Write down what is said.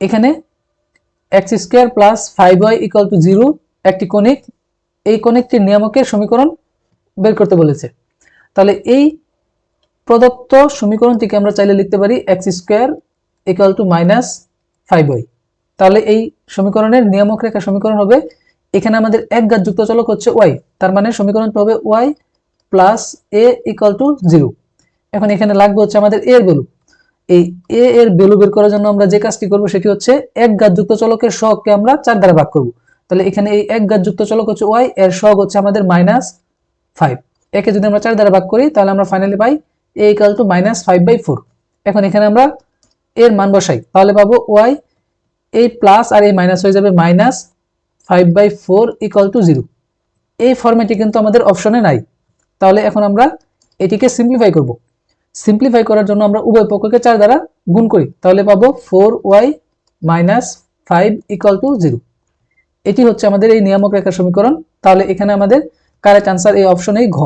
এখানে x square plus 5y equal to 0 একটি কণিক, এই কণিকটির নিয়ামকের সমীকরণ বের করতে বলেছে। তাহলে এই প্রদত্ত সমীকরণটিকে আমরা চাইলে লিখতে পারি x square equal to minus 5y। তাহলে এই সমীকরণের নিয়ামক রেখা সমীকরণ হবে, এখানে আমাদের এক ঘাত যুক্ত চলক হচ্ছে y, তার মানে সমীকরণটা হবে y plus a equal to 0। এখন এখানে লাগবে হচ্ছে আমাদের a এর ভ্যালু। এই a এর ভ্যালু বের করার জন্য আমরা যে কাজটি করব সেটি হচ্ছে এক ঘাত যুক্ত চলকের সহগকে আমরা 4 দ্বারা ভাগ করব। তাহলে এখানে এই এক ঘাত যুক্ত চলক হচ্ছে y, এর সহগ হচ্ছে আমাদের -5। একে যদি আমরা 4 দ্বারা ভাগ করি তাহলে আমরা finally pi a equal to -5/4। এখন এখানে আমরা এর মান বসাই, তাহলে পাবো y, এই প্লাস আর এই মাইনাস হয়ে যাবে -5/4 ইকুয়াল টু 0। এই ফরম্যাটে কিন্তু আমাদের অপশনে নাই। তাহলে এখন আমরা এটিকে সিম্পলিফাই করব। সিম্পলিফাই করার জন্য আমরা উভয় পক্ষকে 4 দ্বারা গুণ করি, তাহলে পাবো 4y - 5 ইকুয়াল টু 0। এটি হচ্ছে আমাদের এই নিয়ামক রেখার সমীকরণ। তাহলে এখানে আমাদের কারেক্ট আনসার এই অপশনেই ঘ।